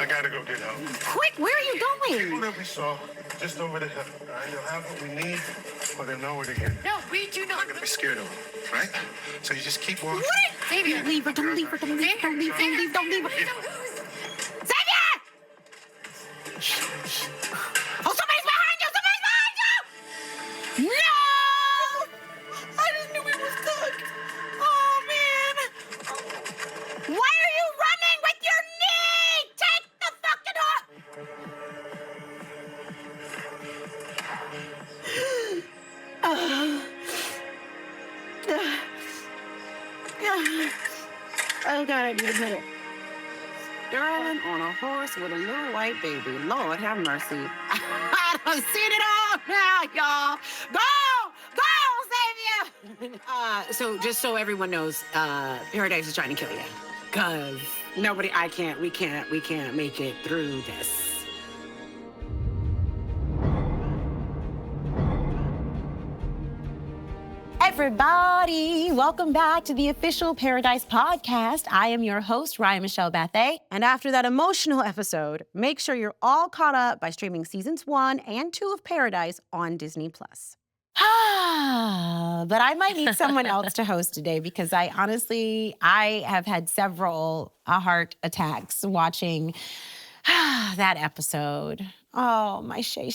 I gotta go get help. Quick, where are you going? People that we saw, just over the hill. All right, they'll have what we need, but they'll know where to get it. No, we do You're not. not gonna be scared of them, right? So you just keep walking. What? Xavier. Don't leave her, don't leave her, don't leave her, don't leave her, don't leave her, don't leave her. Xavier! Oh, somebody's behind you! Somebody's behind you! No! I just knew we was stuck. Oh, man. Why are you running with your knee? Take the fucking off! Oh, God, I need a minute. Darling on a horse with a little white baby. Lord, have mercy. I done seen it all now, y'all. Go, Xavier! So just so everyone knows, Paradise is trying to kill you. Cause we can't make it through this. Everybody, welcome back to the official Paradise podcast. I am your host, Ryan Michelle Bethay. And after that emotional episode, make sure you're all caught up by streaming seasons 1 and 2 of Paradise on Disney+. But I might need someone else to host today because I have had several heart attacks watching that episode. Oh, my Shay.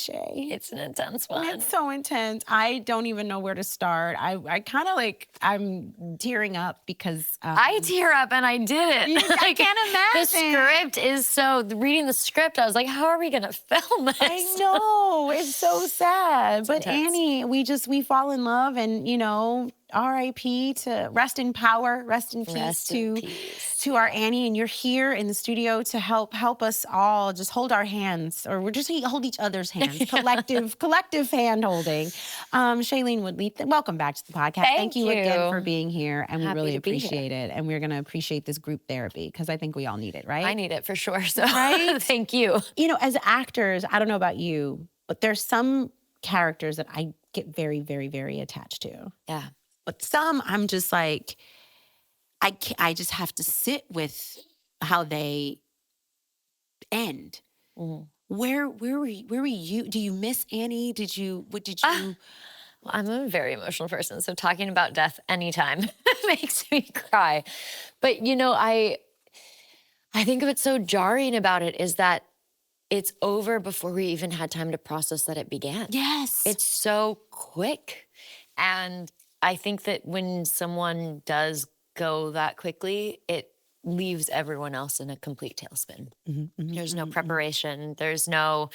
It's an intense one. It's so intense. I don't even know where to start. I kind of I'm tearing up because... I tear up and I did it. I can't imagine. The script is reading the script, I was like, how are we gonna film this? I know, it's so sad. But intense. Annie, we fall in love and, R.I.P. to rest in power, rest in peace to our Annie. And you're here in the studio to help us all just hold our hands, or we're just hold each other's hands, collective hand holding. Shailene Woodley, welcome back to the podcast. Thank you you again for being here, and Happy we really to be appreciate it. And we're gonna appreciate this group therapy because I think we all need it, right? I need it for sure. So right? Thank you. As actors, I don't know about you, but there's some characters that I get very, very, very attached to. Yeah. But some I'm just like, I just have to sit with how they end. Mm. Where were you? Do you miss Annie? What did you? Well, I'm a very emotional person, so talking about death anytime makes me cry. But I think what's so jarring about it is that it's over before we even had time to process that it began. Yes. It's so quick. And I think that when someone does go that quickly, it leaves everyone else in a complete tailspin. There's no preparation. There's no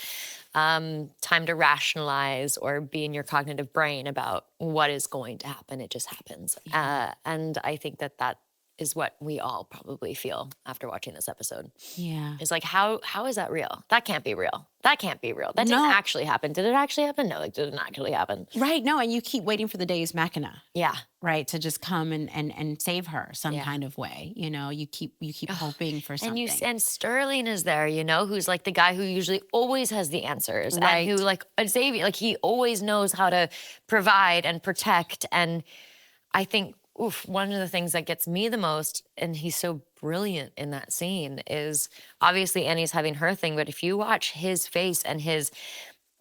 time to rationalize or be in your cognitive brain about what is going to happen. It just happens. Yeah. And I think that is what we all probably feel after watching this episode. Yeah. It's like, how is that real? That can't be real. That can't be real. That didn't actually happen. Did it actually happen? No, it didn't actually happen. Right. No, and you keep waiting for the Deus Machina. Yeah. Right, to just come and save her some kind of way. You keep hoping for something. And Sterling is there, who's like the guy who usually always has the answers. Right. And who Xavier, he always knows how to provide and protect. And I think, one of the things that gets me the most, and he's so brilliant in that scene, is obviously Annie's having her thing, but if you watch his face and his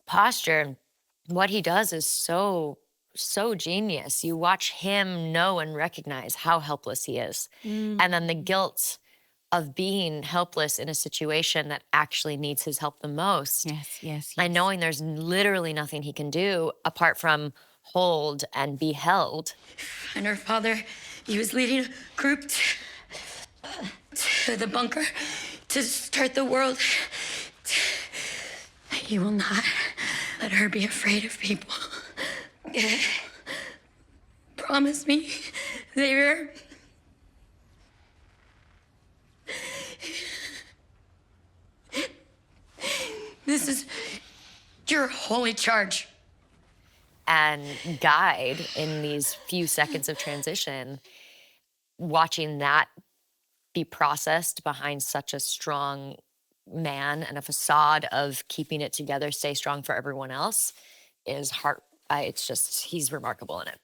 posture, what he does is so genius. You watch him know and recognize how helpless he is. And then the guilt of being helpless in a situation that actually needs his help the most. Yes. And knowing there's literally nothing he can do apart from hold and be held. And her father, he was leading a group to the bunker to start the world. You will not let her be afraid of people. Promise me, Xavier. This is your holy charge. And guide in these few seconds of transition, watching that be processed behind such a strong man and a facade of keeping it together, stay strong for everyone else, is he's remarkable in it.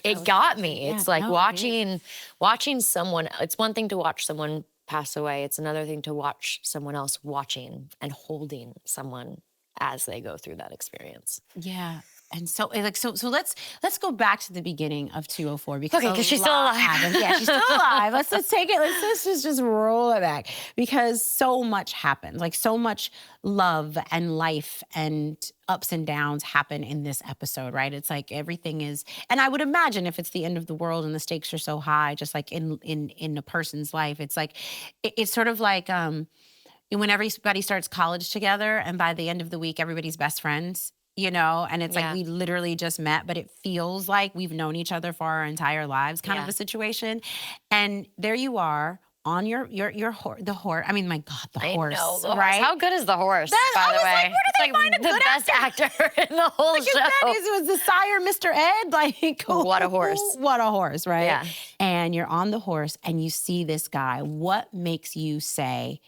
It got me. It's like watching someone, it's one thing to watch someone pass away. It's another thing to watch someone else watching and holding someone as they go through that experience. Yeah. And so let's go back to the beginning of 204 because Okay, 'cause she's still alive. Yeah, she's still alive. Let's take it. Let's just roll it back because so much happens. Like so much love and life and ups and downs happen in this episode, right? It's like everything is, and I would imagine if it's the end of the world and the stakes are so high, just like in a person's life, it's like it's sort of like when everybody starts college together and by the end of the week everybody's best friends. And it's like we literally just met, but it feels like we've known each other for our entire lives, kind of a situation. And there you are on your horse. I mean, my God, the horse, know, the horse. right? How good is the horse? I by the was way, like, where did they find a the good best actor in the whole show. It was the sire, Mr. Ed. Like, what a horse! What a horse, right? Yeah. And you're on the horse, and you see this guy. What makes you say,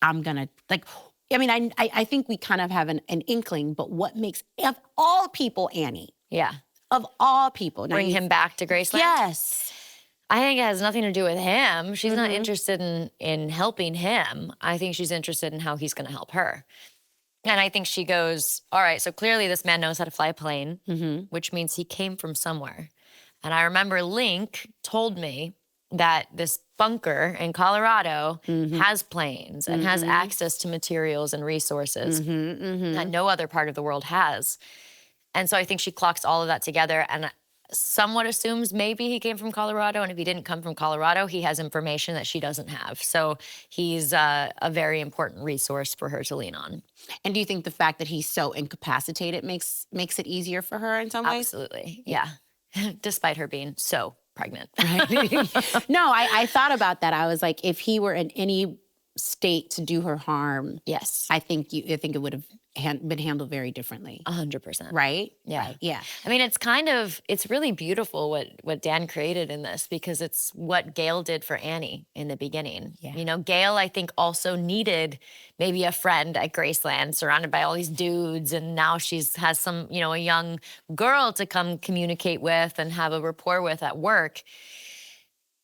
"I'm gonna like"? I mean, I think we kind of have an inkling, but what makes, of all people, Annie? Yeah. Of all people. Bring him back to Graceland? Yes. I think it has nothing to do with him. She's not interested in helping him. I think she's interested in how he's going to help her. And I think she goes, all right, so clearly this man knows how to fly a plane, which means he came from somewhere. And I remember Link told me that this bunker in Colorado has planes and has access to materials and resources that no other part of the world has. And so I think she clocks all of that together and somewhat assumes maybe he came from Colorado. And if he didn't come from Colorado, he has information that she doesn't have. So he's a very important resource for her to lean on. And do you think the fact that he's so incapacitated makes it easier for her in some ways? Absolutely, yeah. Despite her being so pregnant. Right? No, I thought about that. I was like, if he were in any state to do her harm, Yes. I think it would have been handled very differently. 100%. Right? Yeah. Right. Yeah. I mean, it's really beautiful what Dan created in this because it's what Gail did for Annie in the beginning. Yeah. Gail, I think, also needed maybe a friend at Graceland surrounded by all these dudes. And now has some, a young girl to come communicate with and have a rapport with at work.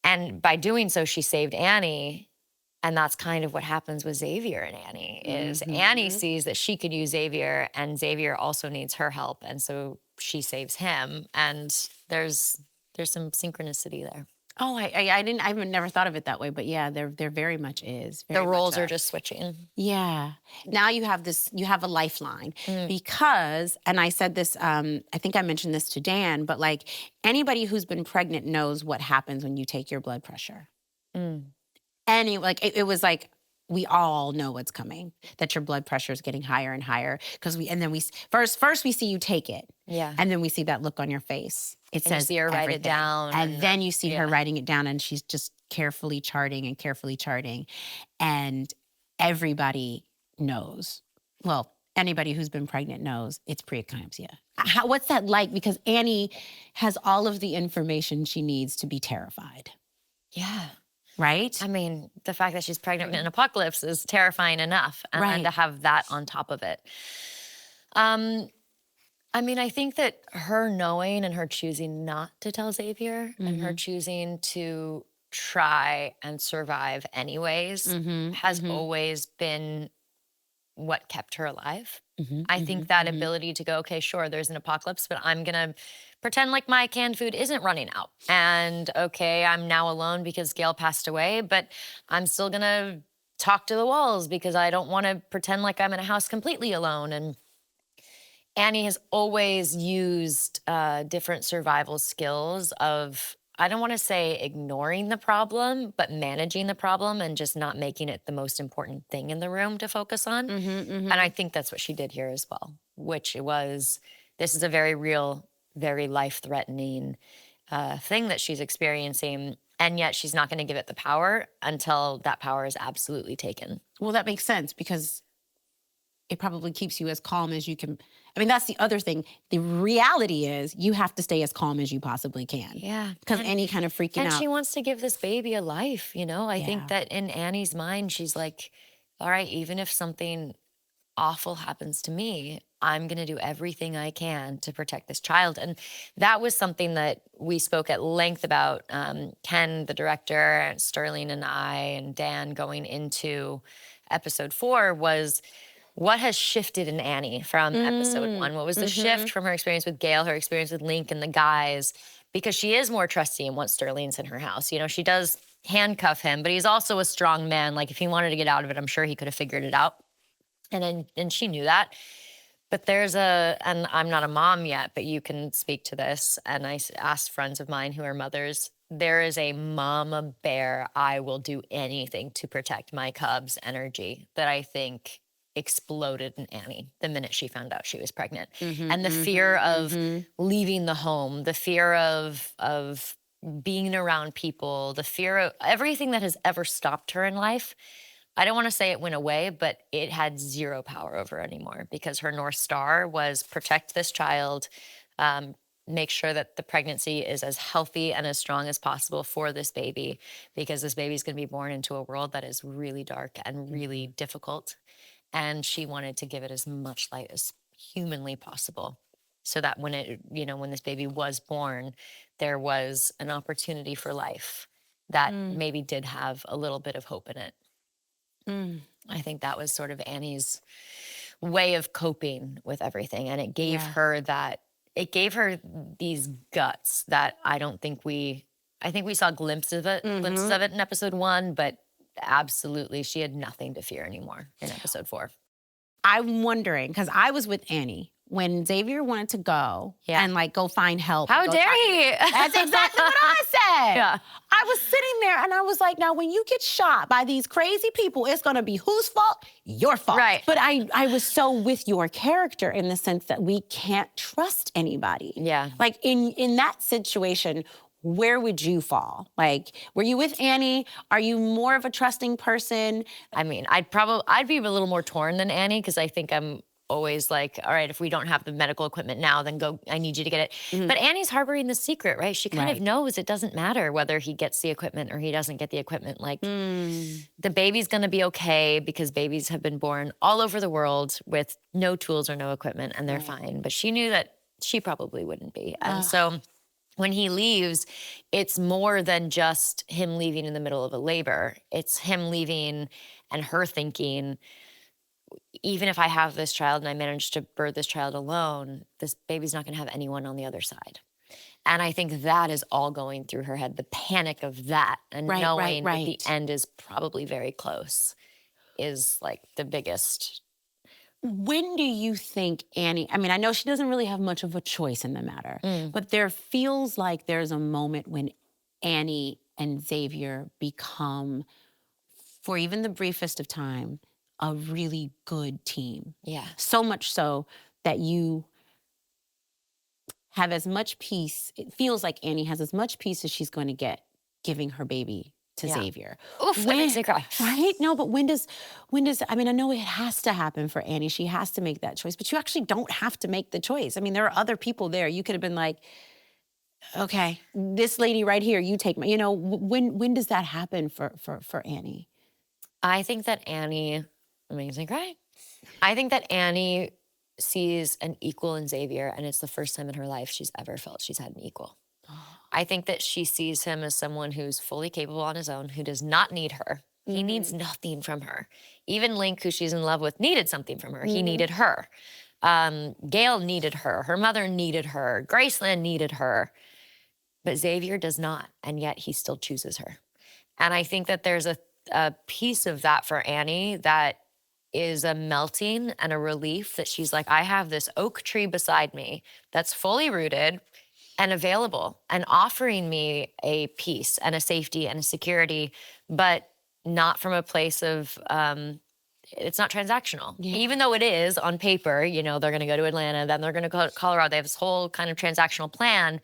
And by doing so, she saved Annie. And that's kind of what happens with Xavier and Annie is Annie sees that she could use Xavier and Xavier also needs her help. And so she saves him. And there's some synchronicity there. Oh, I've never thought of it that way, but yeah, there very much is. The roles are just switching. Yeah. Now you have a lifeline because, and I said this, I think I mentioned this to Dan, but like anybody who's been pregnant knows what happens when you take your blood pressure. It was like, we all know what's coming, that your blood pressure is getting higher and higher. First we see you take it. Yeah. And then we see that look on your face. It says you see her write it everything. down. And then you see her writing it down and she's just carefully charting. And everybody knows. Well, anybody who's been pregnant knows it's preeclampsia. What's that like? Because Annie has all of the information she needs to be terrified. Yeah. Right? I mean, the fact that she's pregnant in an apocalypse is terrifying enough. And then to have that on top of it. I mean, I think that her knowing and her choosing not to tell Xavier and her choosing to try and survive anyways has always been what kept her alive. I think that ability to go, okay, sure, there's an apocalypse, but I'm going to pretend like my canned food isn't running out. And okay, I'm now alone because Gail passed away, but I'm still going to talk to the walls because I don't want to pretend like I'm in a house completely alone. And Annie has always used different survival skills of, I don't want to say ignoring the problem, but managing the problem and just not making it the most important thing in the room to focus on. And I think that's what she did here as well, which was, this is a very real, very life-threatening thing that she's experiencing, and yet she's not going to give it the power until that power is absolutely taken. Well, that makes sense because it probably keeps you as calm as you can. I mean, that's the other thing. The reality is you have to stay as calm as you possibly can. Yeah. Because any kind of freaking out. And she wants to give this baby a life, I think that in Annie's mind, she's like, all right, even if something awful happens to me, I'm going to do everything I can to protect this child. And that was something that we spoke at length about, Ken, the director, Sterling and I, and Dan going into episode 4 was what has shifted in Annie from episode 1? What was the shift from her experience with Gail, her experience with Link and the guys? Because she is more trusting once Sterling's in her house. You know, she does handcuff him, but he's also a strong man. Like if he wanted to get out of it, I'm sure he could have figured it out. And she knew that. But and I'm not a mom yet, but you can speak to this. And I asked friends of mine who are mothers, there is a mama bear, I will do anything to protect my cubs energy that I think exploded in Annie the minute she found out she was pregnant. And the fear of leaving the home, the fear of being around people, the fear of everything that has ever stopped her in life. I don't want to say it went away, but it had zero power over her anymore because her North Star was protect this child, make sure that the pregnancy is as healthy and as strong as possible for this baby, because this baby is going to be born into a world that is really dark and really difficult. And she wanted to give it as much light as humanly possible so that when this baby was born, there was an opportunity for life that maybe did have a little bit of hope in it. I think that was sort of Annie's way of coping with everything. And it gave her these guts that I think we saw glimpses of it in episode 1, but absolutely she had nothing to fear anymore in episode 4. I'm wondering, because I was with Annie when Xavier wanted to go and like go find help. How dare he? That's exactly what I said. Yeah. I was sitting there and I was like, now when you get shot by these crazy people, it's gonna be whose fault? Your fault. Right. But I was so with your character in the sense that we can't trust anybody. Yeah. Like in that situation, where would you fall? Like, were you with Annie? Are you more of a trusting person? I mean, I'd be a little more torn than Annie because I think I'm always like, all right, if we don't have the medical equipment now, then go, I need you to get it. But Annie's harboring the secret, right? She kind of knows it doesn't matter whether he gets the equipment or he doesn't get the equipment. Like, the baby's gonna be okay because babies have been born all over the world with no tools or no equipment and they're fine. But she knew that she probably wouldn't be. And so when he leaves, it's more than just him leaving in the middle of a labor. It's him leaving and her thinking, even if I have this child and I manage to birth this child alone, this baby's not gonna have anyone on the other side. And I think that is all going through her head, the panic of that and knowing that the end is probably very close is like the biggest. When do you think Annie, I mean, I know she doesn't really have much of a choice in the matter, but there feels like there's a moment when Annie and Xavier become, for even the briefest of time, a really good team. Yeah. So much so that you have as much peace, it feels like Annie has as much peace as she's going to get giving her baby to Xavier. Oof, that makes me cry. Right? No, but when does, I mean, I know it has to happen for Annie. She has to make that choice, but you actually don't have to make the choice. I mean, there are other people there. You could have been like, okay, this lady right here, you take my, when does that happen for Annie? I think that Annie, amazing, right? I think that Annie sees an equal in Xavier, and it's the first time in her life she's ever felt she's had an equal. I think that she sees him as someone who's fully capable on his own, who does not need her. He needs nothing from her. Even Link, who she's in love with, needed something from her. He needed her. Gail needed her. Her mother needed her. Graceland needed her. But Xavier does not, and yet he still chooses her. And I think that there's a piece of that for Annie that is a melting and a relief that she's like, I have this oak tree beside me that's fully rooted and available and offering me a peace and a safety and a security, but not from a place of, it's not transactional. Yeah. Even though it is on paper, they're gonna go to Atlanta, then they're gonna go to Colorado. They have this whole kind of transactional plan.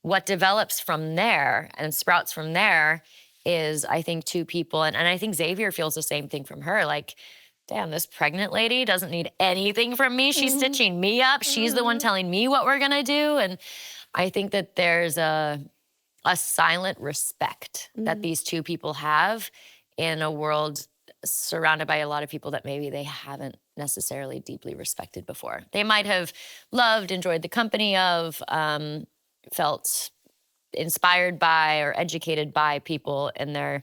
What develops from there and sprouts from there is, I think, two people. And I think Xavier feels the same thing from her. Like, damn, this pregnant lady doesn't need anything from me. She's stitching me up. She's the one telling me what we're gonna do. And I think that there's a silent respect that these two people have in a world surrounded by a lot of people that maybe they haven't necessarily deeply respected before. They might have loved, enjoyed the company of, felt inspired by or educated by people in their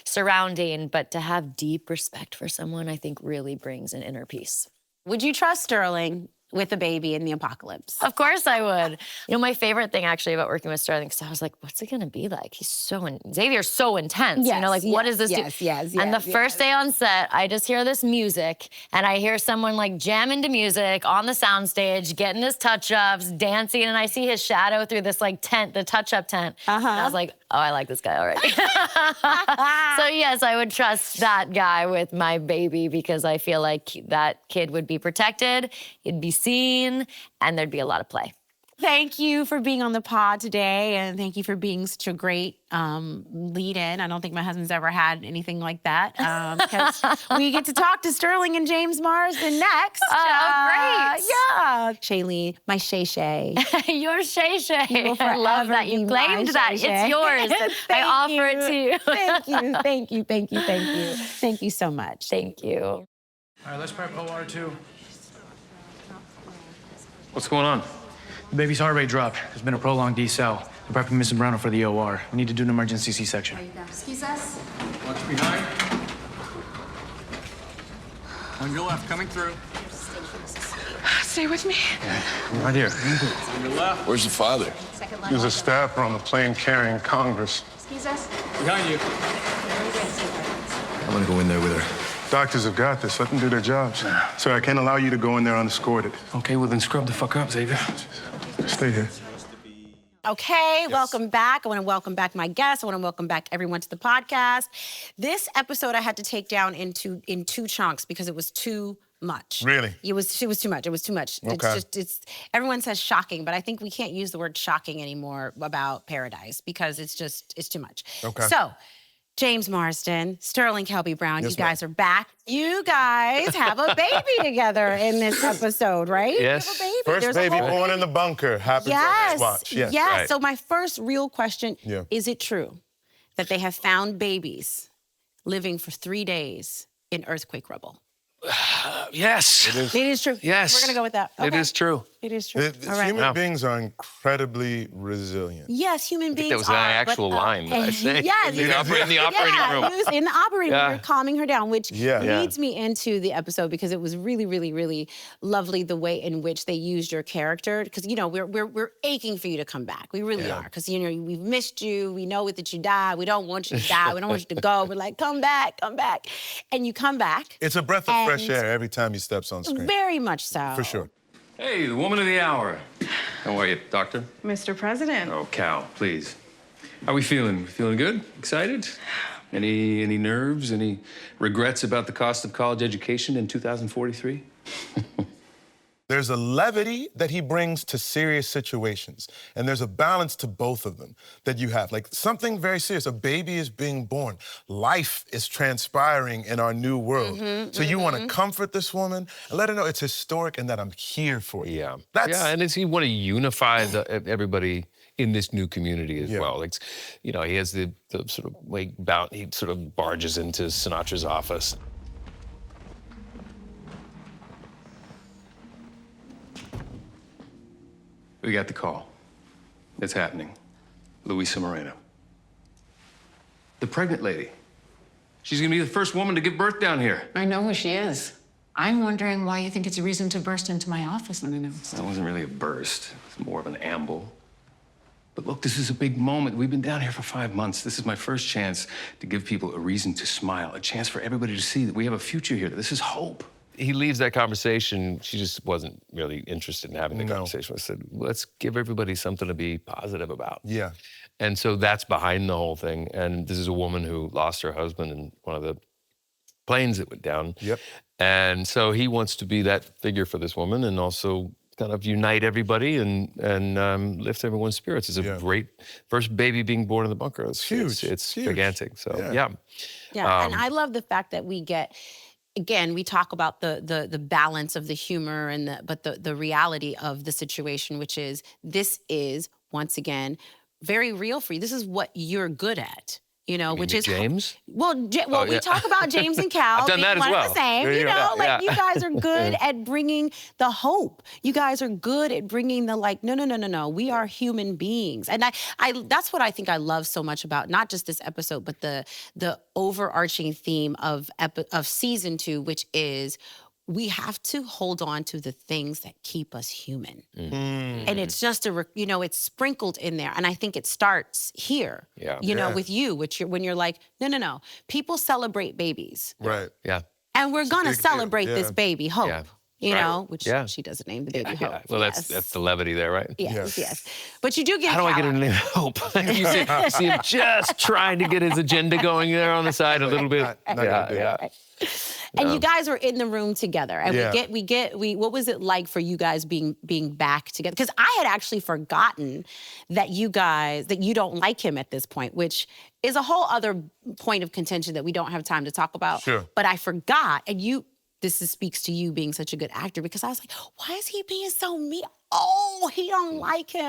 surrounding, but to have deep respect for someone, I think really brings an inner peace. Would you trust Sterling with a baby in the apocalypse? Of course I would. You know, my favorite thing actually about working with Sterling, because I was like, what's it gonna be like? Xavier's so intense. Yes, you know, like what is this? And the first day on set, I just hear this music and I hear someone like jamming to music on the soundstage, getting his touch-ups, dancing, and I see his shadow through this like tent, the touch-up tent. And I was like, oh, I like this guy already. So yes, I would trust that guy with my baby because I feel like that kid would be protected, he'd be seen, and there'd be a lot of play. Thank you for being on the pod today, and thank you for being such a great lead-in. I don't think my husband's ever had anything like that because we get to talk to Sterling and James Marsden next. Great. Yeah. Shailene, my Shay-Shay. Your Shay-Shay. You will I love forever that. You be claimed my that. Shay-Shay. It's yours. I offer it to you. Thank you, thank you, thank you, thank you. Thank you so much. Thank you. All right, let's prep OR2. What's going on? The baby's heart rate dropped. There's been a prolonged decel. We're prepping Mrs. Brown for the OR. We need to do an emergency C-section. Excuse us. Watch behind. On your left, coming through. Stay with me. Right here. On your left. Where's the father? Second He was a staffer on the plane carrying Congress. Excuse us. Behind you. I'm gonna go in there with her. Doctors have got this. Let them do their jobs. Sir, I can't allow you to go in there unescorted. Okay, well then scrub the fuck up, Xavier. Stay here. Okay, welcome back. I want to welcome back my guests. I want to welcome back everyone to the podcast. This episode I had to take down in two chunks because it was too much. Really? It was too much. It was too much. Okay. It's everyone says shocking, but I think we can't use the word shocking anymore about Paradise because it's too much. Okay. So, James Marsden, Sterling Kelby-Brown, Yes, you guys are back. You guys have a baby together in this episode, right? Yes. You have a baby. First There's a baby whole born in the bunker happens on Yes. this watch. Yes. Yes. So my first real question, Yeah. is it true that they have found babies living for 3 days in earthquake rubble? Yes. It is true. Yes. We're going to go with that. It Okay. is true. It is true. All right. Human beings are incredibly resilient. Yes, human beings That was an are, actual but, line that I say. Yes. in the operating room. He was in the operating room, Yeah. calming her down, which Yeah. leads me into the episode because it was really, really, really lovely the way in which they used your character. Because we're aching for you to come back. We really are. Because we've missed you. We know that you died. We don't want you to die. We don't want you to go. We're like, come back, and you come back. It's a breath of fresh And- air every time he steps on screen. Very much so. For sure. Hey, the woman of the hour. How are you, doctor? Mr. President. Oh, Cal, please. How we feeling? Feeling good? Excited? Any nerves? Any regrets about the cost of college education in 2043? There's a levity that he brings to serious situations, and there's a balance to both of them that you have. Like something very serious, a baby is being born. Life is transpiring in our new world. So you want to comfort this woman and let her know it's historic and that I'm here for you. Yeah. That's, And you want to unify everybody in this new community as Yeah. well. Like, he has the sort of way he sort of barges into Sinatra's office. We got the call. It's happening. Luisa Moreno. The pregnant lady. She's gonna be the first woman to give birth down here. I know who she is. I'm wondering why you think it's a reason to burst into my office unannounced. That wasn't really a burst. It was more of an amble. But look, this is a big moment. We've been down here for 5 months. This is my first chance to give people a reason to smile, a chance for everybody to see that we have a future here, that this is hope. He leaves that conversation. She just wasn't really interested in having the No. conversation. I said, let's give everybody something to be positive about. Yeah. And so that's behind the whole thing. And this is a woman who lost her husband in one of the planes that went down. Yep. And so he wants to be that figure for this woman and also kind of unite everybody and lift everyone's spirits. It's a great first baby being born in the bunker. It's huge. It's Huge. gigantic. So, Yeah. Yeah, and I love the fact that we get, again, we talk about the balance of the humor and the reality of the situation, which is this is, once again, very real for you. This is what you're good at. you know, which is James. We talk about James and Cal I've done being that as one well. of the same. You know, like you guys are good at bringing the hope. You guys are good at bringing the like, no. We are human beings, and I that's what I think I love so much about not just this episode, but the overarching theme of season 2, which is we have to hold on to the things that keep us human. And it's just it's sprinkled in there. And I think it starts here, with you, when you're like, no. People celebrate babies. Right. Yeah. And we're going to celebrate this baby, Hope. Yeah. You know, which she doesn't name the baby Hope. Well, that's the levity there, right? Yes. But you do get How do I get a name Hope? you see him just trying to get his agenda going there on the side a little bit. And you guys were in the room together, and we what was it like for you guys being back together? Because I had actually forgotten that you don't like him at this point, which is a whole other point of contention that we don't have time to talk about. Sure. But I forgot, and speaks to you being such a good actor, because I was like, why is he being so mean? Oh, he don't like him.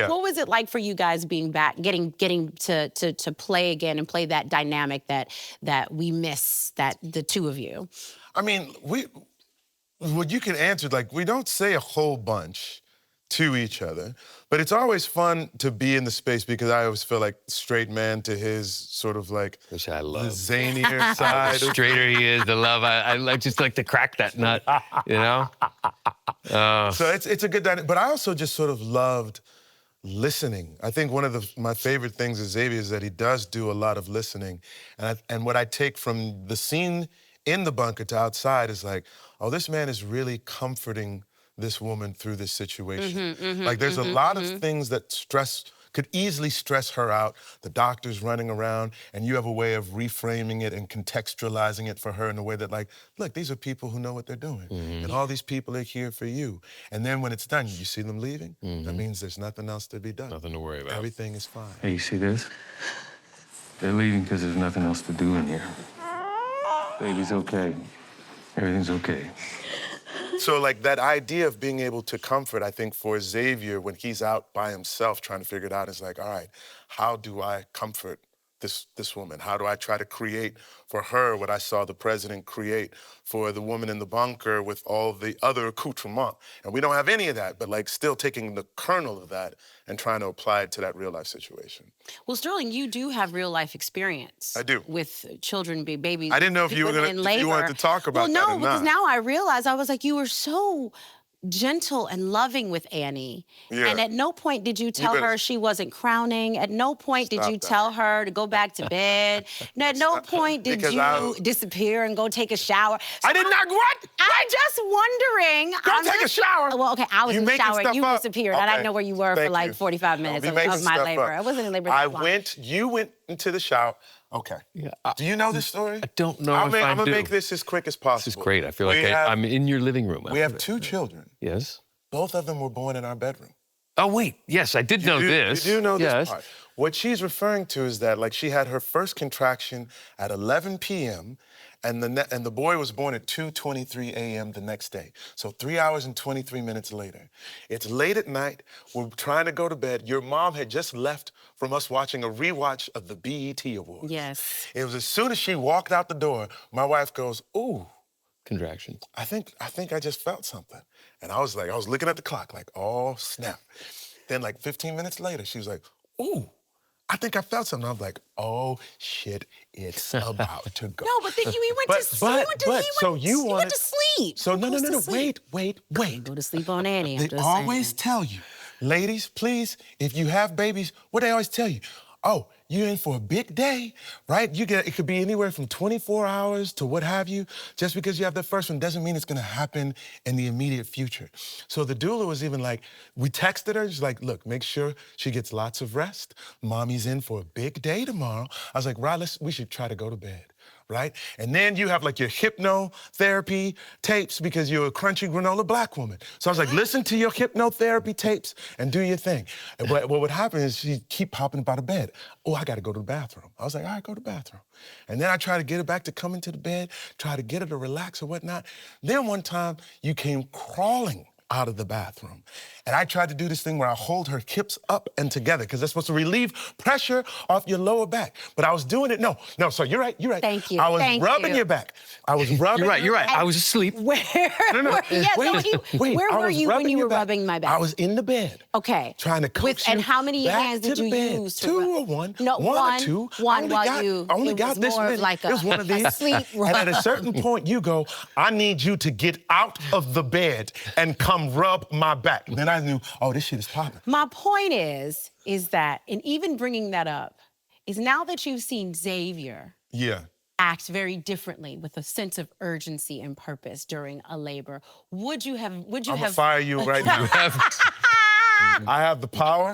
What was it like for you guys being back, getting to play again and play that dynamic that we miss, that the two of you? I mean, you can answer, like, we don't say a whole bunch to each other, but it's always fun to be in the space, because I always feel like straight man to his sort of like which I love. The zanier side. The straighter he is, the love. I just like to crack that nut, you know? So it's a good dynamic, but I also just sort of loved listening. I think one of my favorite things of Xavier is that he does do a lot of listening, and what I take from the scene in the bunker to outside is like, oh, this man is really comforting this woman through this situation. Like there's a lot of things that could easily stress her out. The doctor's running around, and you have a way of reframing it and contextualizing it for her in a way that, like, look, these are people who know what they're doing. And all these people are here for you. And then when it's done, you see them leaving, that means there's nothing else to be done. Nothing to worry about. Everything is fine. Hey, you see this? They're leaving because there's nothing else to do in here. Baby's okay. Everything's okay. So like that idea of being able to comfort, I think for Xavier, when he's out by himself trying to figure it out, is like, all right, how do I comfort this woman? How do I try to create for her what I saw the president create for the woman in the bunker with all the other accoutrements? And we don't have any of that, but like still taking the kernel of that and trying to apply it to that real life situation. Well, Sterling, you do have real life experience. I do. With children, babies. I didn't know if you wanted to talk about that or not. Because now I realize, I was like, you were so gentle and loving with Annie. Yeah. And at no point did you tell her she wasn't crowning. At no point did you tell her to go back to bed. At no point did you disappear and go take a shower. So I did not, what? I'm just wondering. Take a shower. Well, okay, I was in the shower and you disappeared. And I didn't know where you were for like 45 minutes of my labor. I wasn't in labor that long. You went into the shower. Okay. Yeah. Do you know this story? I don't know I'm if I going do. to make this as quick as possible. This is great. I feel like I'm in your living room. We have 2 children. Yes. Both of them were born in our bedroom. Oh, wait. Yes, I did know this. You do know this part. What she's referring to is that, like, she had her first contraction at 11 p.m., and the boy was born at 2:23 a.m. the next day. So 3 hours and 23 minutes later. It's late at night. We're trying to go to bed. Your mom had just left from us watching a rewatch of the BET Awards. Yes. It was as soon as she walked out the door, my wife goes, ooh. Contraction. I think I just felt something. And I was looking at the clock like, oh, snap. Then like 15 minutes later, she was like, ooh. I think I felt something. I'm like, oh shit, it's about to go. No, but then he went to sleep. He went to sleep. So no, wait. Go to sleep on Annie. They always tell you, ladies, please, if you have babies, what they always tell you? Oh, you're in for a big day, right? It could be anywhere from 24 hours to what have you. Just because you have the first one doesn't mean it's gonna happen in the immediate future. So the doula was even like, we texted her, she's like, look, make sure she gets lots of rest. Mommy's in for a big day tomorrow. I was like, Rod, we should try to go to bed. Right? And then you have like your hypnotherapy tapes because you're a crunchy granola black woman. So I was like, listen to your hypnotherapy tapes and do your thing. And what would happen is she'd keep popping up out of bed. Oh, I got to go to the bathroom. I was like, all right, go to the bathroom. And then I try to get her back to come into the bed, try to get her to relax or whatnot. Then one time you came crawling out of the bathroom. And I tried to do this thing where I hold her hips up and together because that's supposed to relieve pressure off your lower back. But I was doing it, no, so you're right. Thank you, I was thank rubbing you. your back. I was rubbing You're right. I was asleep. Where? Yes, Wait, where I were was you when rubbing you your were back. rubbing my back? I was in the bed. Okay. Trying to coax And you how many back hands to did the you bed. use? Two or one? No, one or two. One while you. I only it got was this more of many. like It was one of a these. sleep And at a certain point, you go, I need you to get out of the bed and come rub my back. And then I knew, oh, this shit is popping. My point is that, and even bringing that up, is now that you've seen Xavier act very differently with a sense of urgency and purpose during a labor, would you have? I'm gonna fire you right now. I have the power.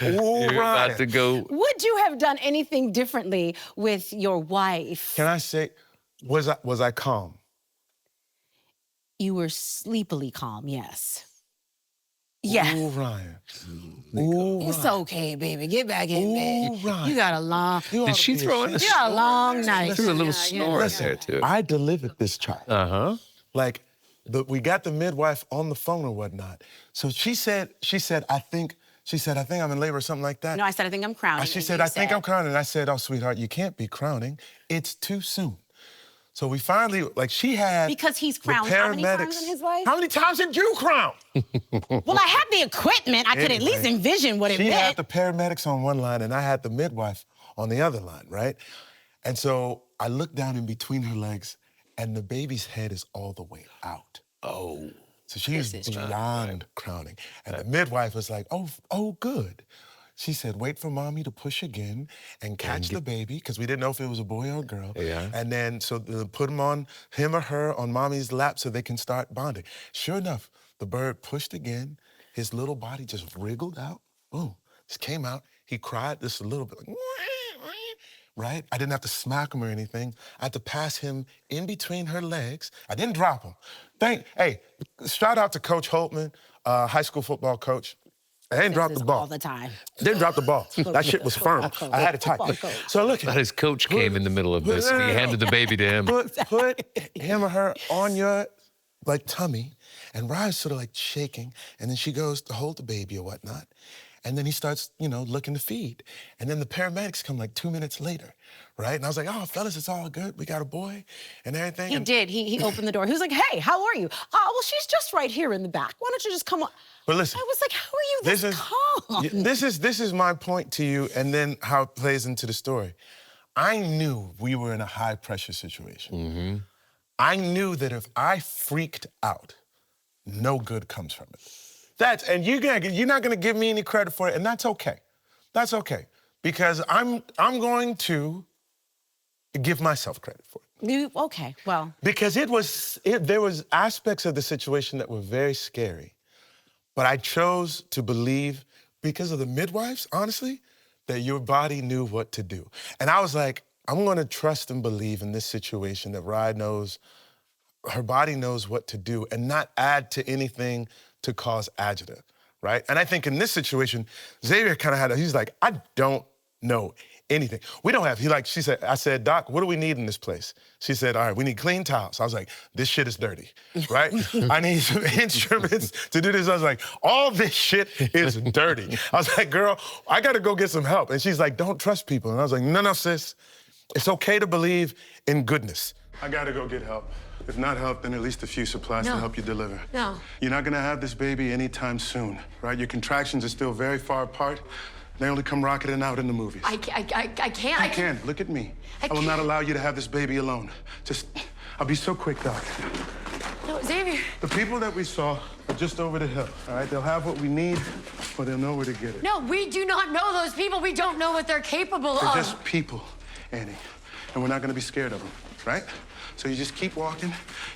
You're about to go. Would you have done anything differently with your wife? Can I say, was I calm? You were sleepily calm, yes. Yeah. Ooh, Ryan. It's okay, baby. Get back in bed. Ryan. You got a long. Did she throw in a You got a long night. threw a little snore in there too? I delivered this child. Uh-huh. We got the midwife on the phone or whatnot. So she said, I think I'm in labor or something like that. No, I said, I think I'm crowning. She and said, you I think I'm crowning. And I said, oh, sweetheart, you can't be crowning. It's too soon. So we finally, she had Because he's crowned how many times in his life? How many times did you crown? Well, I had the equipment. I could at least envision what it She meant. had the paramedics on one line and I had the midwife on the other line, right? And so I looked down in between her legs and the baby's head is all the way out. Oh. So she's beyond crowning. And the midwife was like, oh, good. She said, wait for mommy to push again and catch the baby, because we didn't know if it was a boy or a girl. Yeah. And then, so put him or her on mommy's lap so they can start bonding. Sure enough, the bird pushed again. His little body just wriggled out. Boom, just came out. He cried just a little bit, like, right? I didn't have to smack him or anything. I had to pass him in between her legs. I didn't drop him. Hey, shout out to Coach Holtman, high school football coach. I didn't drop the ball. All the time. Didn't drop the ball. That shit was firm. I had it tight. So look, His coach came in the middle of this and he handed the baby to him. Put him or her on your tummy, and Ryan's sort of shaking, and then she goes to hold the baby or whatnot, and then he starts, looking to feed, and then the paramedics come 2 minutes later, right? And I was like, oh, fellas, it's all good. We got a boy and everything. He did. He opened the door. He was like, hey, how are you? Oh, well, she's just right here in the back. Why don't you just come on? But listen. I was like, how are you this calm? This is my point to you, and then how it plays into the story. I knew we were in a high-pressure situation. Mm-hmm. I knew that if I freaked out, no good comes from it. And you're not gonna give me any credit for it, and that's okay. That's okay, because I'm going to give myself credit for it. Okay, well. Because there was aspects of the situation that were very scary, but I chose to believe, because of the midwives, honestly, that your body knew what to do. And I was like, I'm gonna trust and believe in this situation that Rye knows, her body knows what to do, and not add to anything to cause agita, right? And I think in this situation, Xavier kind of he's like, I don't know anything. We don't have, I said, Doc, what do we need in this place? She said, all right, we need clean towels. I was like, this shit is dirty, right? I need some instruments to do this. I was like, all this shit is dirty. I was like, girl, I gotta go get some help. And she's like, don't trust people. And I was like, no, sis, it's okay to believe in goodness. I gotta go get help. If not help, then at least a few supplies to help you deliver. No. You're not gonna have this baby anytime soon, right? Your contractions are still very far apart. They only come rocketing out in the movies. I can't. You can. Look at me. I will not allow you to have this baby alone. I'll be so quick, Doc. No, Xavier. The people that we saw are just over the hill, all right? They'll have what we need, or they'll know where to get it. No, we do not know those people. We don't know what they're capable They're of. just people, Annie. And we're not gonna be scared of them, right? So you just keep walking,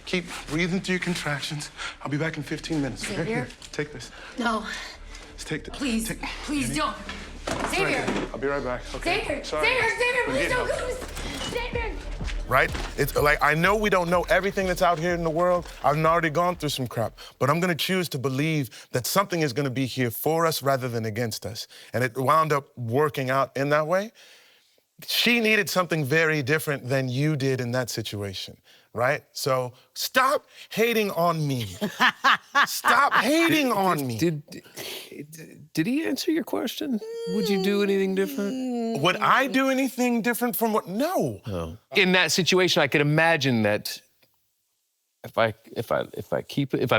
keep breathing through your contractions. I'll be back in 15 minutes. Xavier? Here, take this. No. Just take this. Please, please don't. Xavier. Right, I'll be right back. Okay. Xavier. Sorry. Xavier, We please need don't help. go. Xavier. Right? It's I know we don't know everything that's out here in the world. I've already gone through some crap, but I'm gonna choose to believe that something is gonna be here for us rather than against us. And it wound up working out in that way. she needed something very different than you did in that situation, right? So stop hating on me. Stop hating on me. Did he answer your question? Would you do anything different? Would I do anything different from what? No. Oh. In that situation, I could imagine that if I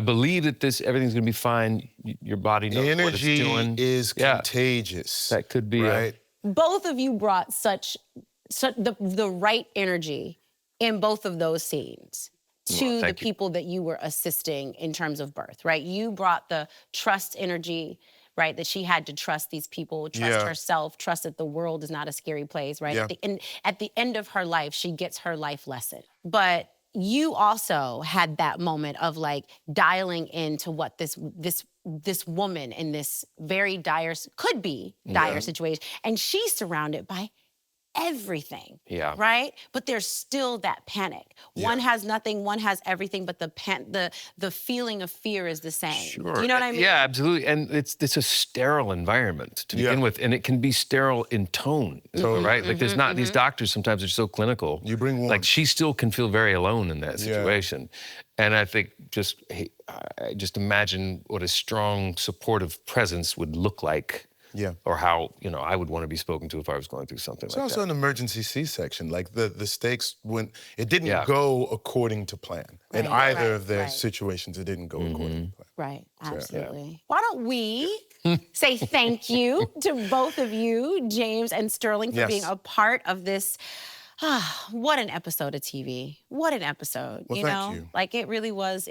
believe that everything's gonna be fine, your body knows what it's doing. Energy is contagious. That could be right. Both of you brought such the right energy in both of those scenes to the people that you were assisting in terms of birth, right? You brought the trust energy, right? That she had to trust these people, trust herself, trust that the world is not a scary place, right? Yeah. At the end of her life, she gets her life lesson. But you also had that moment of like dialing into what this woman in this very dire, could be dire situation, and she's surrounded by everything, right? But there's still that panic. One has nothing, one has everything, but the feeling of fear is the same. Sure. You know what I mean? Yeah, absolutely. And it's a sterile environment to begin with, and it can be sterile in tone, right? Like there's not, these doctors sometimes are so clinical. You bring one. Like she still can feel very alone in that situation. And I think I just imagine what a strong, supportive presence would look like. Yeah. Or how, I would want to be spoken to if I was going through something like that. It's also an emergency C-section. Like the stakes it didn't go according to plan. In either of their situations, it didn't go according to plan. Right, absolutely. Why don't we say thank you to both of you, James and Sterling, for being a part of this. What an episode of TV. What an episode, well, thank you. Like it really was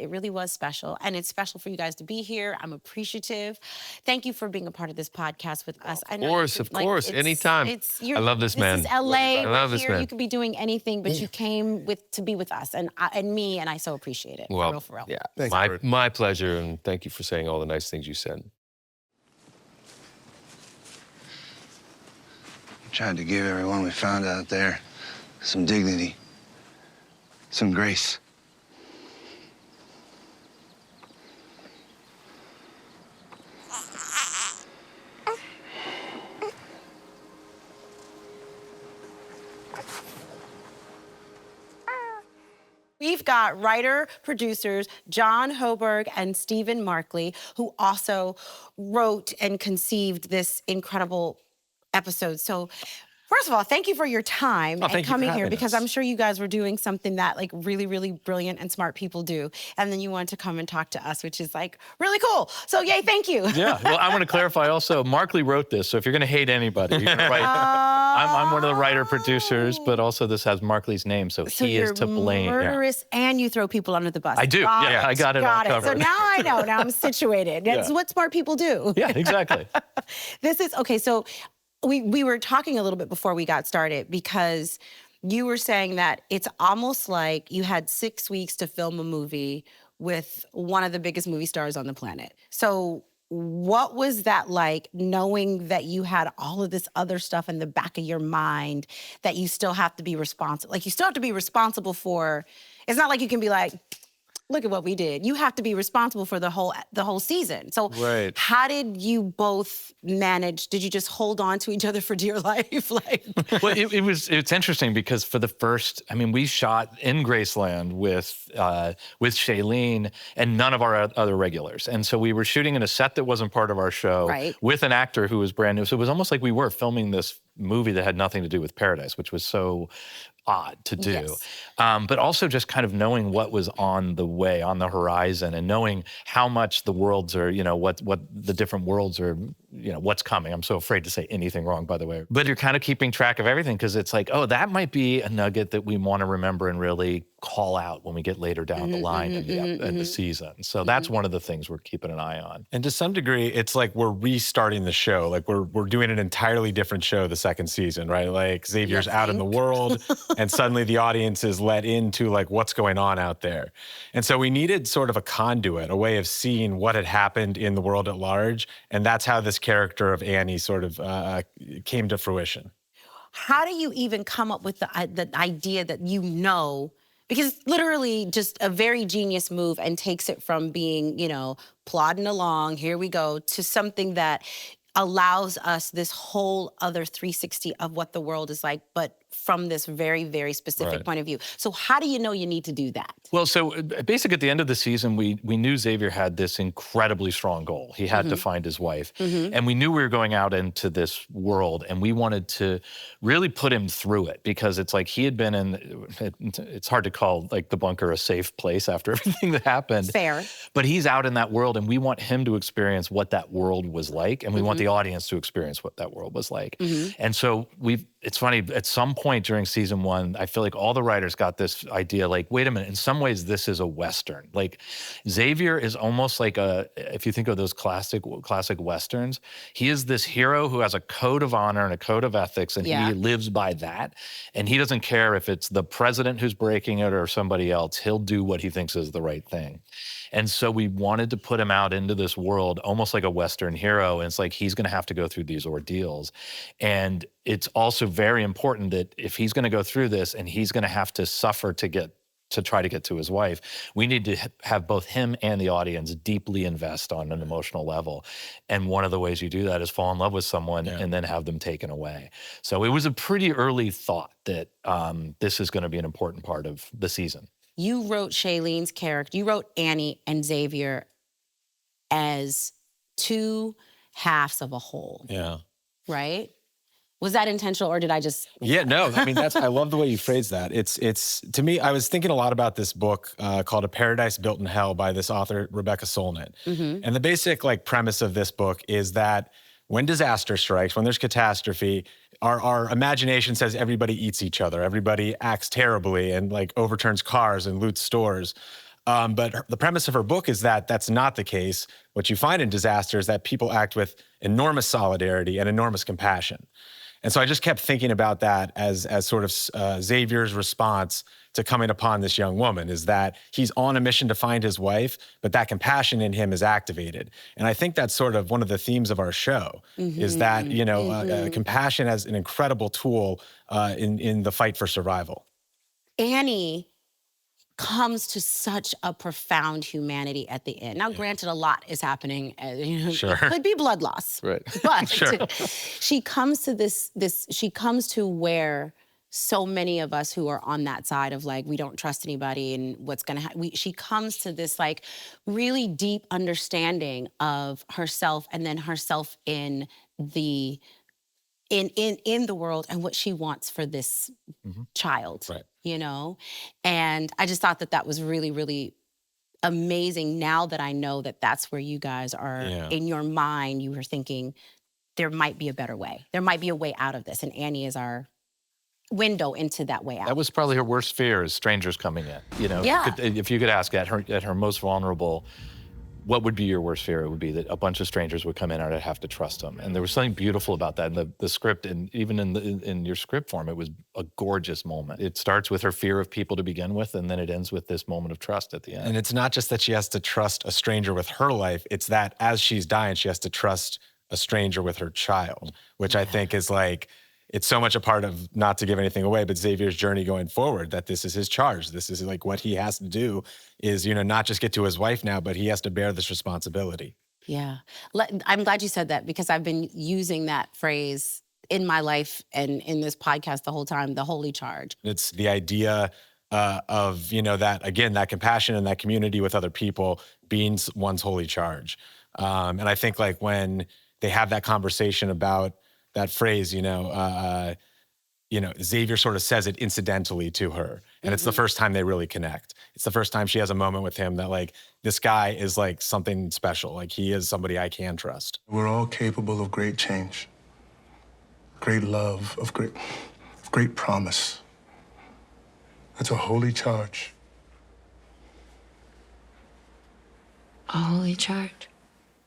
special. And it's special for you guys to be here. I'm appreciative. Thank you for being a part of this podcast with us. Of course, anytime. I love this man. This is LA. I love this man. You could be doing anything, but you came to be with us and me, and I so appreciate it. Well, for real. Yeah, thanks, my pleasure, and thank you for saying all the nice things you said. Tried to give everyone we found out there some dignity, some grace. We've got writer-producers John Hoberg and Stephen Markley, who also wrote and conceived this incredible episode. So, first of all, thank you for your time and coming here, because I'm sure you guys were doing something that like really, really brilliant and smart people do. And then you wanted to come and talk to us, which is like really cool. So yay, thank you. Yeah, well, I want to clarify also, Markley wrote this. So if you're going to hate anybody, you're going to write. I'm one of the writer-producers, but also this has Markley's name, so he is to blame. You're murderous and you throw people under the bus. I do, I got it all covered. So now I know, now I'm situated. That's what smart people do. Yeah, exactly. This is, okay, so we were talking a little bit before we got started, because you were saying that it's almost like you had 6 weeks to film a movie with one of the biggest movie stars on the planet. So what was that like, knowing that you had all of this other stuff in the back of your mind that you still have to be responsible? Like, you still have to be responsible for, it's not like you can be like, look at what we did. You have to be responsible for the whole season. So how did you both manage? Did you just hold on to each other for dear life? Well, it's interesting because for the first, we shot in Graceland with Shailene and none of our other regulars. And so we were shooting in a set that wasn't part of our show with an actor who was brand new. So it was almost like we were filming this movie that had nothing to do with Paradise, which was so odd to do. But also just kind of knowing what was on the way, on the horizon, and knowing how much the worlds are, what the different worlds are, what's coming. I'm so afraid to say anything wrong, by the way. But you're kind of keeping track of everything, because it's like, oh, that might be a nugget that we want to remember and really call out when we get later down the line in the season. So that's one of the things we're keeping an eye on. And to some degree, it's like we're restarting the show. Like we're doing an entirely different show the second season, right? Like Xavier's out in the world and suddenly the audience is let into like what's going on out there. And so we needed sort of a conduit, a way of seeing what had happened in the world at large. And that's how this character of Annie sort of came to fruition. How do you even come up with the idea that because it's literally just a very genius move and takes it from being, plodding along, here we go, to something that allows us this whole other 360 of what the world is like, but from this very, very specific point of view. So how do you know you need to do that? Well, so basically at the end of the season, we knew Xavier had this incredibly strong goal. He had to find his wife. And we knew we were going out into this world, and we wanted to really put him through it, because it's like he had been in, it's hard to call like the bunker a safe place after everything that happened. Fair. But he's out in that world, and we want him to experience what that world was like, and we want the audience to experience what that world was like. And so it's funny, at some point during season 1, I feel like all the writers got this idea, like, wait a minute, in some ways this is a Western. Like, Xavier is almost like if you think of those classic Westerns, he is this hero who has a code of honor and a code of ethics, and he lives by that. And he doesn't care if it's the president who's breaking it or somebody else, he'll do what he thinks is the right thing. And so we wanted to put him out into this world almost like a Western hero. And it's like, he's going to have to go through these ordeals. And it's also very important that if he's going to go through this and he's going to have to suffer to try to get to his wife, we need to have both him and the audience deeply invest on an emotional level. And one of the ways you do that is fall in love with someone and then have them taken away. So it was a pretty early thought that this is going to be an important part of the season. You wrote Shailene's character, you wrote Annie and Xavier as two halves of a whole. Yeah. Right? Was that intentional, or did I just? Yeah, no, I mean, I love the way you phrase that. It's to me, I was thinking a lot about this book called A Paradise Built in Hell by this author, Rebecca Solnit. And the basic premise of this book is that when disaster strikes, when there's catastrophe, our imagination says everybody eats each other, everybody acts terribly and overturns cars and loots stores. But the premise of her book is that that's not the case. What you find in disaster is that people act with enormous solidarity and enormous compassion. And so I just kept thinking about that as sort of Xavier's response to coming upon this young woman, is that he's on a mission to find his wife, but that compassion in him is activated. And I think that's sort of one of the themes of our show, is that, compassion as an incredible tool in the fight for survival. Annie comes to such a profound humanity at the end. Now, granted, a lot is happening. Sure. It could be blood loss. Right. But she comes to she comes to where so many of us who are on that side of we don't trust anybody and what's gonna happen. She comes to this really deep understanding of herself, and then herself in the world and what she wants for this child. Right. And I just thought that was really, really amazing. Now that I know that that's where you guys are in your mind, you were thinking there might be a better way. There might be a way out of this. And Annie is our window into that way out. That was probably her worst fear, is strangers coming in. If you could ask at her most vulnerable, what would be your worst fear? It would be that a bunch of strangers would come in and I'd have to trust them. And there was something beautiful about that in the script, and even in your script form, it was a gorgeous moment. It starts with her fear of people to begin with, and then it ends with this moment of trust at the end. And it's not just that she has to trust a stranger with her life, it's that as she's dying, she has to trust a stranger with her child, which I think is it's so much a part of, not to give anything away, but Xavier's journey going forward, that this is his charge. This is what he has to do is, not just get to his wife now, but he has to bear this responsibility. Yeah. I'm glad you said that, because I've been using that phrase in my life and in this podcast the whole time, the holy charge. It's the idea of, that, again, that compassion and that community with other people being one's holy charge. And I think when they have that conversation about that phrase, Xavier sort of says it incidentally to her. And it's the first time they really connect. It's the first time she has a moment with him that this guy is something special. He is somebody I can trust. We're all capable of great change, great love, of great promise. That's a holy charge. A holy charge.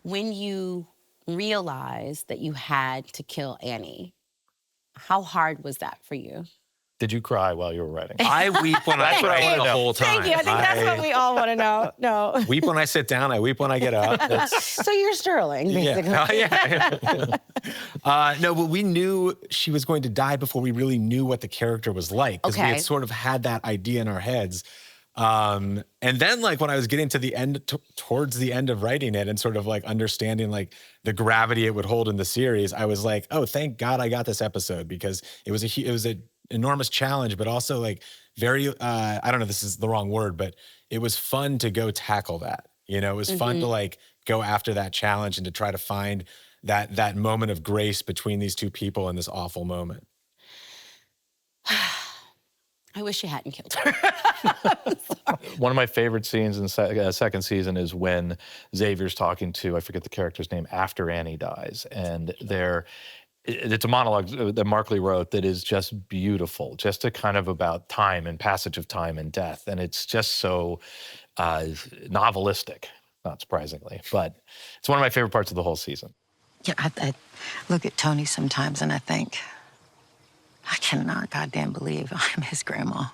When you realized that you had to kill Annie, how hard was that for you? Did you cry while you were writing? I weep when I write the whole time. Thank you. I think that's what we all want to know. No. Weep when I sit down. I weep when I get up. So you're Sterling, basically. No, but we knew she was going to die before we really knew what the character was like, because we had sort of had that idea in our heads. And then like when I was getting to the end, towards the end of writing it and sort of like understanding like the gravity it would hold in the series, I was like, oh, thank God I got this episode, because it was an enormous challenge, but also like very, I don't know, this is the wrong word, but it was fun to go tackle that. You know, it was fun to like go after that challenge and to try to find that moment of grace between these two people in this awful moment. I wish you hadn't killed her. One of my favorite scenes in second season is when Xavier's talking to, I forget the character's name, after Annie dies. And it's a monologue that Markley wrote that is just beautiful, just a kind of about time and passage of time and death. And it's just so novelistic, not surprisingly. But it's one of my favorite parts of the whole season. Yeah, I look at Tony sometimes and I think, I cannot goddamn believe I'm his grandma.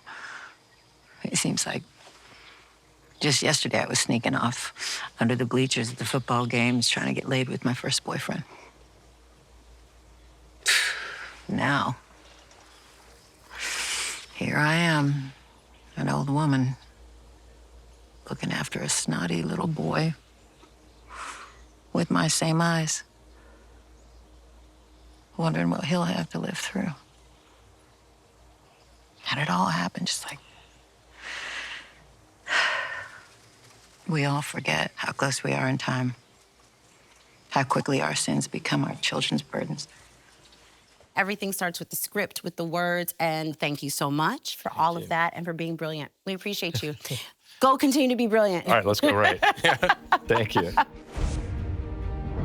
It seems like just yesterday I was sneaking off under the bleachers at the football games trying to get laid with my first boyfriend. Now, here I am, an old woman, looking after a snotty little boy with my same eyes, wondering what he'll have to live through. And it all happened just like... We all forget how close we are in time, how quickly our sins become our children's burdens. Everything starts with the script, with the words, and thank you so much for all of that and for being brilliant. We appreciate you. Go continue to be brilliant. All right, let's go right. Thank you.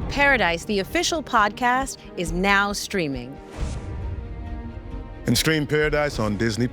Paradise, the official podcast, is now streaming. And stream Paradise on Disney+.